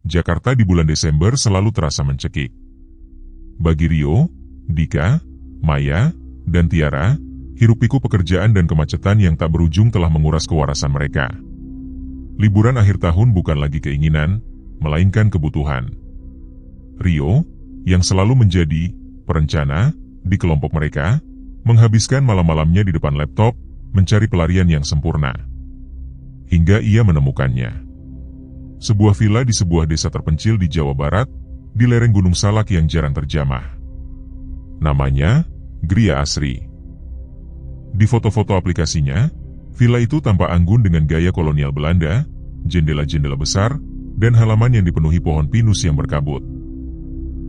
Jakarta di bulan Desember selalu terasa mencekik. Bagi Rio, Dika, Maya, dan Tiara, hiruk-pikuk pekerjaan dan kemacetan yang tak berujung telah menguras kewarasan mereka. Liburan akhir tahun bukan lagi keinginan, melainkan kebutuhan. Rio, yang selalu menjadi perencana di kelompok mereka, menghabiskan malam-malamnya di depan laptop, mencari pelarian yang sempurna. Hingga ia menemukannya. Sebuah villa di sebuah desa terpencil di Jawa Barat, di lereng Gunung Salak yang jarang terjamah. Namanya, Gria Asri. Di foto-foto aplikasinya, villa itu tampak anggun dengan gaya kolonial Belanda, jendela-jendela besar, dan halaman yang dipenuhi pohon pinus yang berkabut.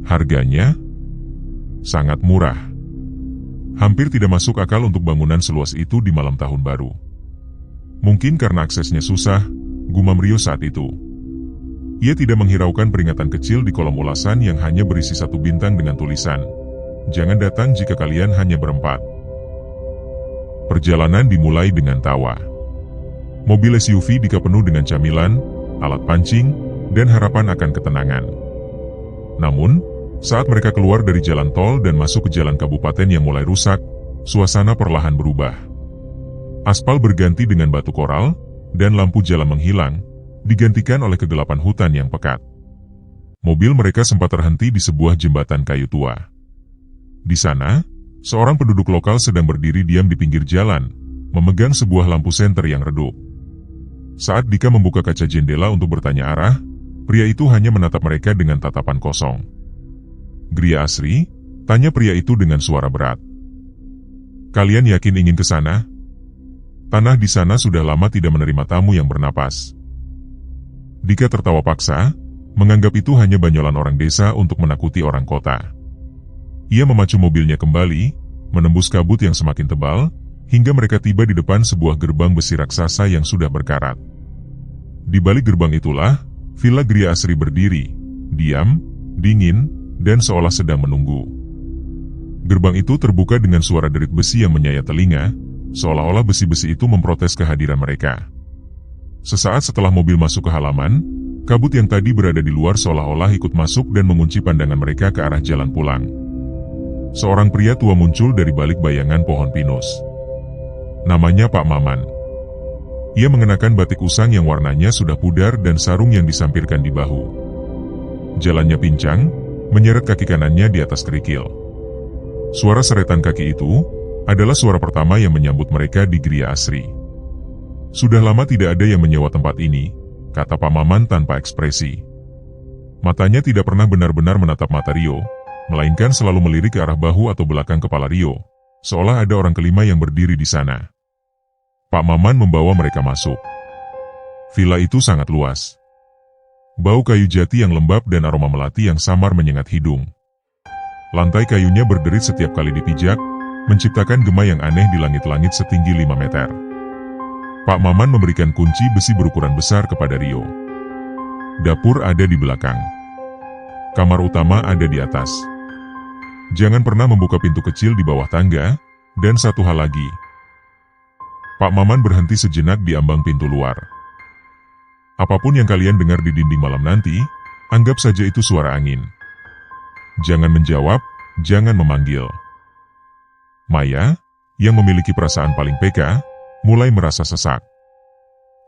Harganya sangat murah. Hampir tidak masuk akal untuk bangunan seluas itu di malam tahun baru. Mungkin karena aksesnya susah, gumam Rio saat itu. Ia tidak menghiraukan peringatan kecil di kolom ulasan yang hanya berisi 1 bintang dengan tulisan, "Jangan datang jika kalian hanya berempat." Perjalanan dimulai dengan tawa. Mobil SUV Dika penuh dengan camilan, alat pancing, dan harapan akan ketenangan. Namun, saat mereka keluar dari jalan tol dan masuk ke jalan kabupaten yang mulai rusak, suasana perlahan berubah. Aspal berganti dengan batu koral, dan lampu jalan menghilang, digantikan oleh kegelapan hutan yang pekat. Mobil mereka sempat terhenti di sebuah jembatan kayu tua. Di sana, seorang penduduk lokal sedang berdiri diam di pinggir jalan, memegang sebuah lampu senter yang redup. Saat Dika membuka kaca jendela untuk bertanya arah, pria itu hanya menatap mereka dengan tatapan kosong. "Gria Asri?" tanya pria itu dengan suara berat. "Kalian yakin ingin ke sana? Tanah di sana sudah lama tidak menerima tamu yang bernapas." Dika tertawa paksa, menganggap itu hanya banyolan orang desa untuk menakuti orang kota. Ia memacu mobilnya kembali, menembus kabut yang semakin tebal, hingga mereka tiba di depan sebuah gerbang besi raksasa yang sudah berkarat. Di balik gerbang itulah, Villa Gria Asri berdiri, diam, dingin, dan seolah sedang menunggu. Gerbang itu terbuka dengan suara derit besi yang menyayat telinga, seolah-olah besi-besi itu memprotes kehadiran mereka. Sesaat setelah mobil masuk ke halaman, kabut yang tadi berada di luar seolah-olah ikut masuk dan mengunci pandangan mereka ke arah jalan pulang. Seorang pria tua muncul dari balik bayangan pohon pinus. Namanya Pak Maman. Ia mengenakan batik usang yang warnanya sudah pudar dan sarung yang disampirkan di bahu. Jalannya pincang, menyeret kaki kanannya di atas kerikil. Suara seretan kaki itu adalah suara pertama yang menyambut mereka di Gria Asri. "Sudah lama tidak ada yang menyewa tempat ini," kata Pak Maman tanpa ekspresi. Matanya tidak pernah benar-benar menatap mata Rio, melainkan selalu melirik ke arah bahu atau belakang kepala Rio, seolah ada orang kelima yang berdiri di sana. Pak Maman membawa mereka masuk. Villa itu sangat luas. Bau kayu jati yang lembab dan aroma melati yang samar menyengat hidung. Lantai kayunya berderit setiap kali dipijak, menciptakan gema yang aneh di langit-langit setinggi 5 meter. Pak Maman memberikan kunci besi berukuran besar kepada Rio. Dapur ada di belakang. Kamar utama ada di atas. Jangan pernah membuka pintu kecil di bawah tangga, dan satu hal lagi. Pak Maman berhenti sejenak di ambang pintu luar. Apapun yang kalian dengar di dinding malam nanti, anggap saja itu suara angin. Jangan menjawab, jangan memanggil. Maya, yang memiliki perasaan paling peka, mulai merasa sesak.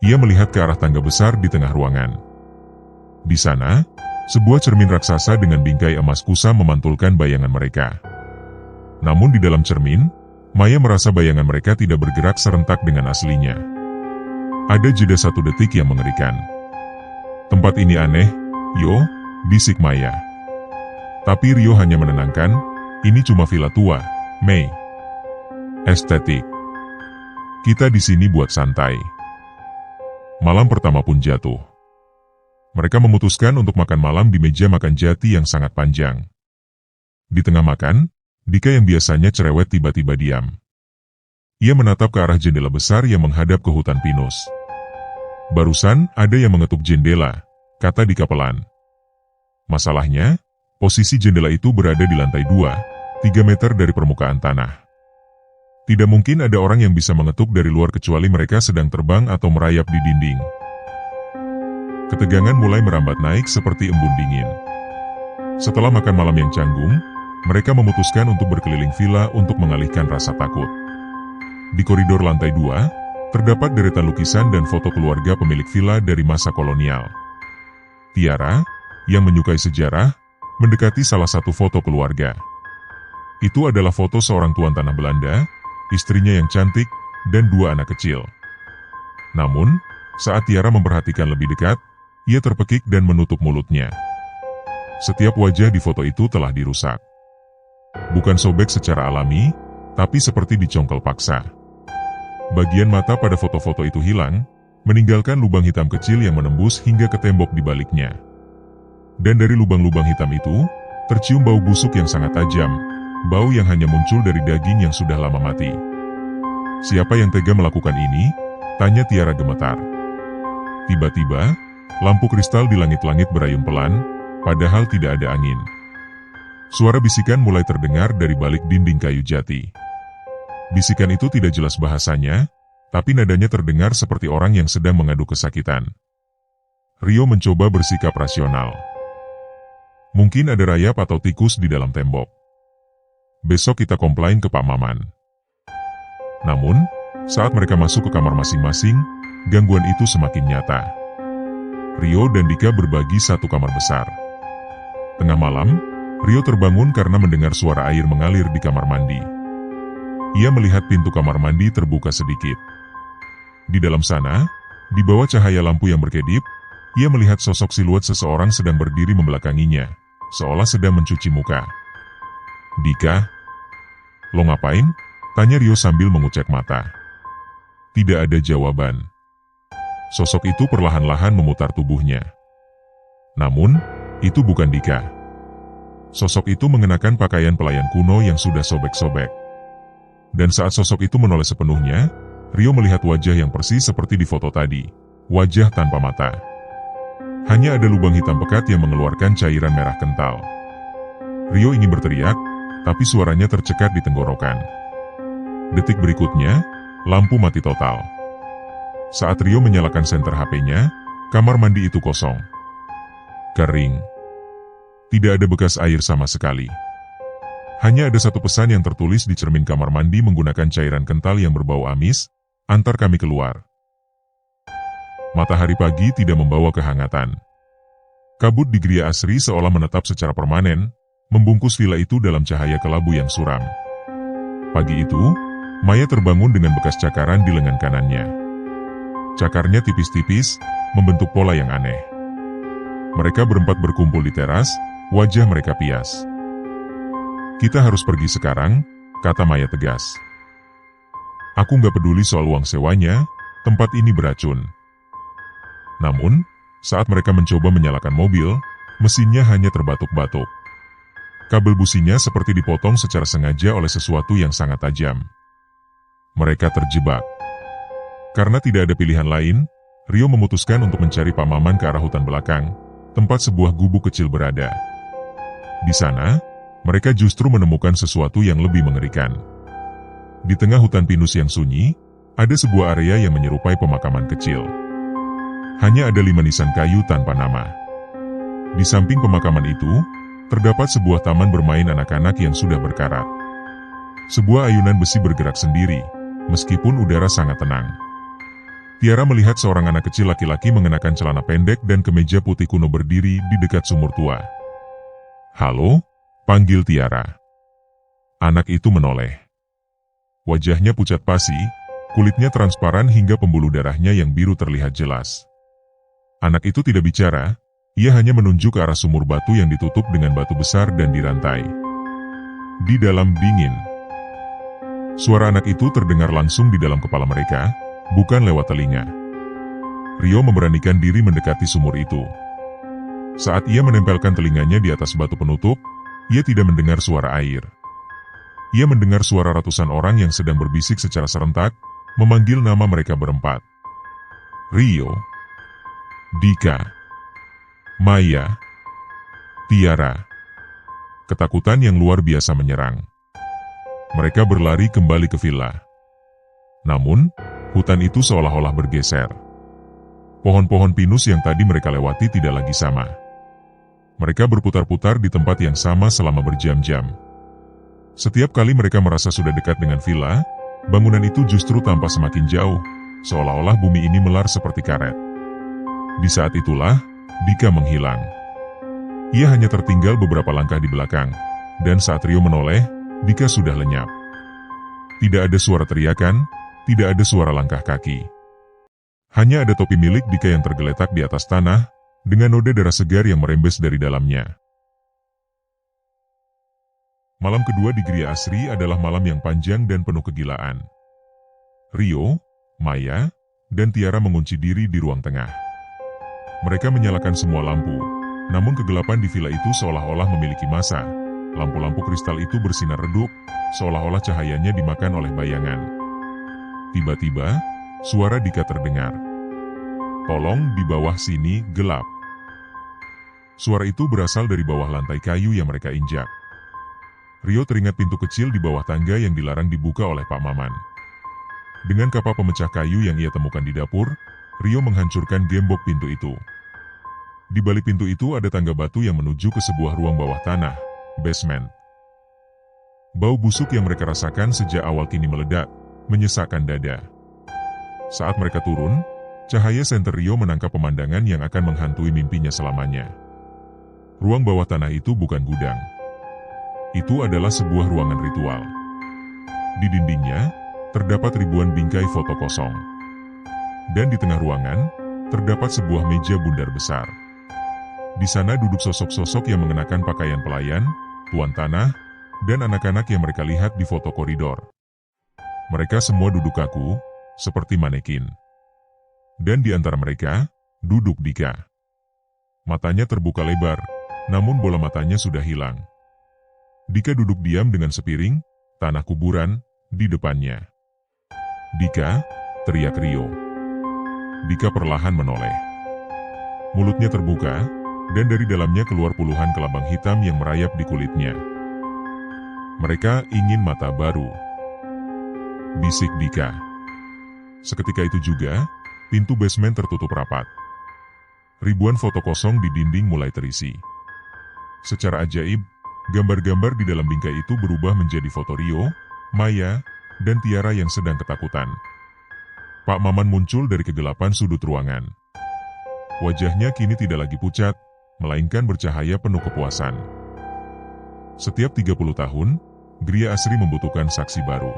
Ia melihat ke arah tangga besar di tengah ruangan. Di sana, sebuah cermin raksasa dengan bingkai emas kusam memantulkan bayangan mereka. Namun di dalam cermin, Maya merasa bayangan mereka tidak bergerak serentak dengan aslinya. Ada jeda 1 detik yang mengerikan. "Tempat ini aneh, Yo," bisik Maya. Tapi Rio hanya menenangkan, "Ini cuma villa tua, Mei. Estetik. Kita di sini buat santai." Malam pertama pun jatuh. Mereka memutuskan untuk makan malam di meja makan jati yang sangat panjang. Di tengah makan, Dika yang biasanya cerewet tiba-tiba diam. Ia menatap ke arah jendela besar yang menghadap ke hutan pinus. "Barusan ada yang mengetuk jendela," kata Dika pelan. Masalahnya, posisi jendela itu berada di lantai 2, 3 meter dari permukaan tanah. Tidak mungkin ada orang yang bisa mengetuk dari luar kecuali mereka sedang terbang atau merayap di dinding. Ketegangan mulai merambat naik seperti embun dingin. Setelah makan malam yang canggung, mereka memutuskan untuk berkeliling villa untuk mengalihkan rasa takut. Di koridor lantai 2, terdapat deretan lukisan dan foto keluarga pemilik villa dari masa kolonial. Tiara, yang menyukai sejarah, mendekati salah satu foto keluarga. Itu adalah foto seorang tuan tanah Belanda, istrinya yang cantik, dan 2 anak kecil. Namun, saat Tiara memperhatikan lebih dekat, ia terpekik dan menutup mulutnya. Setiap wajah di foto itu telah dirusak. Bukan sobek secara alami, tapi seperti dicongkel paksa. Bagian mata pada foto-foto itu hilang, meninggalkan lubang hitam kecil yang menembus hingga ke tembok di baliknya. Dan dari lubang-lubang hitam itu, tercium bau busuk yang sangat tajam, bau yang hanya muncul dari daging yang sudah lama mati. Siapa yang tega melakukan ini? Tanya Tiara gemetar. Tiba-tiba, lampu kristal di langit-langit berayun pelan, padahal tidak ada angin. Suara bisikan mulai terdengar dari balik dinding kayu jati. Bisikan itu tidak jelas bahasanya, tapi nadanya terdengar seperti orang yang sedang mengadu kesakitan. Rio mencoba bersikap rasional. Mungkin ada rayap atau tikus di dalam tembok. Besok kita komplain ke Pak Maman. Namun, saat mereka masuk ke kamar masing-masing, gangguan itu semakin nyata. Rio dan Dika berbagi satu kamar besar. Tengah malam, Rio terbangun karena mendengar suara air mengalir di kamar mandi. Ia melihat pintu kamar mandi terbuka sedikit. Di dalam sana, di bawah cahaya lampu yang berkedip, ia melihat sosok siluet seseorang sedang berdiri membelakanginya, seolah sedang mencuci muka. Dika, lo ngapain? Tanya Rio sambil mengucek mata. Tidak ada jawaban. Sosok itu perlahan-lahan memutar tubuhnya. Namun, itu bukan Dika. Sosok itu mengenakan pakaian pelayan kuno yang sudah sobek-sobek. Dan saat sosok itu menoleh sepenuhnya, Rio melihat wajah yang persis seperti di foto tadi. Wajah tanpa mata. Hanya ada lubang hitam pekat yang mengeluarkan cairan merah kental. Rio ingin berteriak, tapi suaranya tercekat di tenggorokan. Detik berikutnya, lampu mati total. Saat Rio menyalakan senter HP-nya, kamar mandi itu kosong. Kering. Tidak ada bekas air sama sekali. Hanya ada satu pesan yang tertulis di cermin kamar mandi menggunakan cairan kental yang berbau amis, "Antar kami keluar." Matahari pagi tidak membawa kehangatan. Kabut di Gria Asri seolah menetap secara permanen, membungkus villa itu dalam cahaya kelabu yang suram. Pagi itu, Maya terbangun dengan bekas cakaran di lengan kanannya. Cakarnya tipis-tipis, membentuk pola yang aneh. Mereka berempat berkumpul di teras, wajah mereka pias. "Kita harus pergi sekarang," kata Maya tegas. "Aku nggak peduli soal uang sewanya, tempat ini beracun." Namun, saat mereka mencoba menyalakan mobil, mesinnya hanya terbatuk-batuk. Kabel businya seperti dipotong secara sengaja oleh sesuatu yang sangat tajam. Mereka terjebak. Karena tidak ada pilihan lain, Rio memutuskan untuk mencari Pak Maman ke arah hutan belakang, tempat sebuah gubuk kecil berada. Di sana, mereka justru menemukan sesuatu yang lebih mengerikan. Di tengah hutan pinus yang sunyi, ada sebuah area yang menyerupai pemakaman kecil. Hanya ada 5 nisan kayu tanpa nama. Di samping pemakaman itu, terdapat sebuah taman bermain anak-anak yang sudah berkarat. Sebuah ayunan besi bergerak sendiri, meskipun udara sangat tenang. Tiara melihat seorang anak kecil laki-laki mengenakan celana pendek dan kemeja putih kuno berdiri di dekat sumur tua. "Halo?" panggil Tiara. Anak itu menoleh. Wajahnya pucat pasi, kulitnya transparan hingga pembuluh darahnya yang biru terlihat jelas. Anak itu tidak bicara, ia hanya menunjuk ke arah sumur batu yang ditutup dengan batu besar dan dirantai. Di dalam dingin. Suara anak itu terdengar langsung di dalam kepala mereka, bukan lewat telinga. Rio memberanikan diri mendekati sumur itu. Saat ia menempelkan telinganya di atas batu penutup, ia tidak mendengar suara air. Ia mendengar suara ratusan orang yang sedang berbisik secara serentak, memanggil nama mereka berempat. Rio, Dika, Maya, Tiara. Ketakutan yang luar biasa menyerang. Mereka berlari kembali ke villa. Namun, hutan itu seolah-olah bergeser. Pohon-pohon pinus yang tadi mereka lewati tidak lagi sama. Mereka berputar-putar di tempat yang sama selama berjam-jam. Setiap kali mereka merasa sudah dekat dengan villa, bangunan itu justru tampak semakin jauh, seolah-olah bumi ini melar seperti karet. Di saat itulah, Dika menghilang. Ia hanya tertinggal beberapa langkah di belakang, dan saat Rio menoleh, Dika sudah lenyap. Tidak ada suara teriakan, tidak ada suara langkah kaki. Hanya ada topi milik Dika yang tergeletak di atas tanah, dengan noda darah segar yang merembes dari dalamnya. Malam kedua di Gria Asri adalah malam yang panjang dan penuh kegilaan. Rio, Maya, dan Tiara mengunci diri di ruang tengah. Mereka menyalakan semua lampu, namun kegelapan di villa itu seolah-olah memiliki masa. Lampu-lampu kristal itu bersinar redup, seolah-olah cahayanya dimakan oleh bayangan. Tiba-tiba, suara Dika terdengar. "Tolong, di bawah sini gelap." Suara itu berasal dari bawah lantai kayu yang mereka injak. Rio teringat pintu kecil di bawah tangga yang dilarang dibuka oleh Pak Maman. Dengan kapal pemecah kayu yang ia temukan di dapur, Rio menghancurkan gembok pintu itu. Di balik pintu itu ada tangga batu yang menuju ke sebuah ruang bawah tanah, basement. Bau busuk yang mereka rasakan sejak awal kini meledak, menyesakkan dada. Saat mereka turun, cahaya senter Rio menangkap pemandangan yang akan menghantui mimpinya selamanya. Ruang bawah tanah itu bukan gudang. Itu adalah sebuah ruangan ritual. Di dindingnya, terdapat ribuan bingkai foto kosong. Dan di tengah ruangan, terdapat sebuah meja bundar besar. Di sana duduk sosok-sosok yang mengenakan pakaian pelayan, tuan tanah, dan anak-anak yang mereka lihat di foto koridor. Mereka semua duduk kaku, seperti manekin. Dan di antara mereka, duduk Dika. Matanya terbuka lebar, namun bola matanya sudah hilang. Dika duduk diam dengan sepiring tanah kuburan di depannya. "Dika," teriak Rio. Dika perlahan menoleh. Mulutnya terbuka, dan dari dalamnya keluar puluhan kelabang hitam yang merayap di kulitnya. "Mereka ingin mata baru," bisik Dika. Seketika itu juga, pintu basement tertutup rapat. Ribuan foto kosong di dinding mulai terisi. Secara ajaib, gambar-gambar di dalam bingkai itu berubah menjadi foto Rio, Maya, dan Tiara yang sedang ketakutan. Pak Maman muncul dari kegelapan sudut ruangan. Wajahnya kini tidak lagi pucat, melainkan bercahaya penuh kepuasan. Setiap 30 tahun, Gria Asri membutuhkan saksi baru.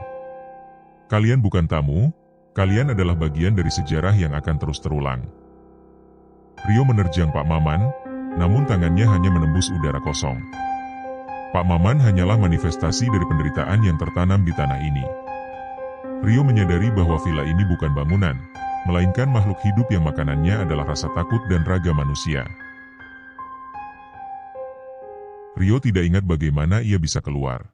Kalian bukan tamu, kalian adalah bagian dari sejarah yang akan terus terulang. Rio menerjang Pak Maman, namun tangannya hanya menembus udara kosong. Pak Maman hanyalah manifestasi dari penderitaan yang tertanam di tanah ini. Rio menyadari bahwa villa ini bukan bangunan, melainkan makhluk hidup yang makanannya adalah rasa takut dan raga manusia. Rio tidak ingat bagaimana ia bisa keluar.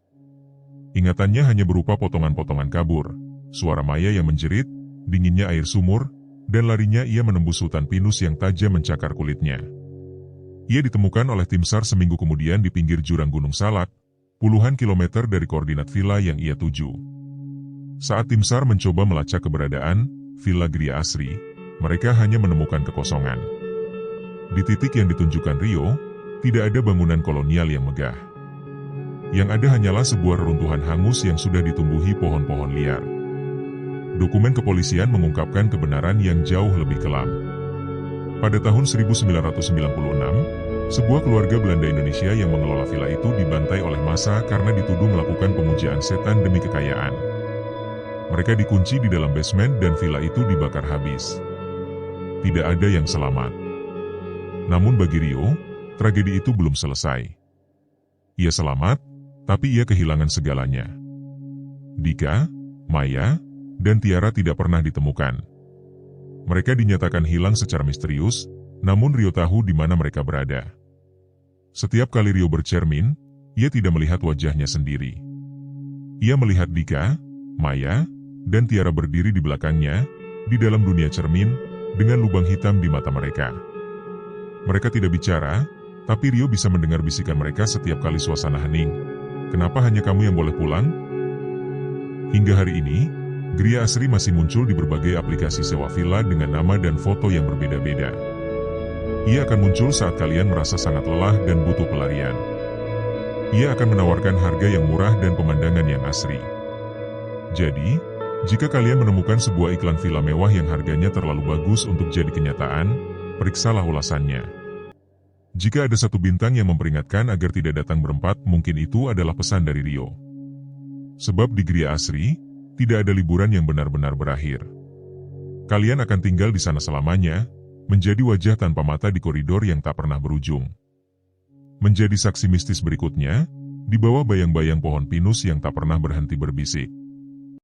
Ingatannya hanya berupa potongan-potongan kabur, suara Maya yang menjerit, dinginnya air sumur, dan larinya ia menembus hutan pinus yang tajam mencakar kulitnya. Ia ditemukan oleh tim SAR seminggu kemudian di pinggir jurang Gunung Salak, puluhan kilometer dari koordinat villa yang ia tuju. Saat tim SAR mencoba melacak keberadaan Villa Gria Asri, mereka hanya menemukan kekosongan. Di titik yang ditunjukkan Rio, tidak ada bangunan kolonial yang megah. Yang ada hanyalah sebuah reruntuhan hangus yang sudah ditumbuhi pohon-pohon liar. Dokumen kepolisian mengungkapkan kebenaran yang jauh lebih kelam. Pada tahun 1996, sebuah keluarga Belanda Indonesia yang mengelola villa itu dibantai oleh massa karena dituduh melakukan pemujaan setan demi kekayaan. Mereka dikunci di dalam basement dan villa itu dibakar habis. Tidak ada yang selamat. Namun bagi Rio, tragedi itu belum selesai. Ia selamat, tapi ia kehilangan segalanya. Dika, Maya, dan Tiara tidak pernah ditemukan. Mereka dinyatakan hilang secara misterius, namun Rio tahu di mana mereka berada. Setiap kali Rio bercermin, ia tidak melihat wajahnya sendiri. Ia melihat Dika, Maya, dan Tiara berdiri di belakangnya, di dalam dunia cermin, dengan lubang hitam di mata mereka. Mereka tidak bicara, tapi Rio bisa mendengar bisikan mereka setiap kali suasana hening. "Kenapa hanya kamu yang boleh pulang?" Hingga hari ini, Gria Asri masih muncul di berbagai aplikasi sewa villa dengan nama dan foto yang berbeda-beda. Ia akan muncul saat kalian merasa sangat lelah dan butuh pelarian. Ia akan menawarkan harga yang murah dan pemandangan yang asri. Jadi, jika kalian menemukan sebuah iklan villa mewah yang harganya terlalu bagus untuk jadi kenyataan, periksalah ulasannya. Jika ada satu bintang yang memperingatkan agar tidak datang berempat, mungkin itu adalah pesan dari Rio. Sebab di Gria Asri, tidak ada liburan yang benar-benar berakhir. Kalian akan tinggal di sana selamanya, menjadi wajah tanpa mata di koridor yang tak pernah berujung. Menjadi saksi mistis berikutnya, di bawah bayang-bayang pohon pinus yang tak pernah berhenti berbisik.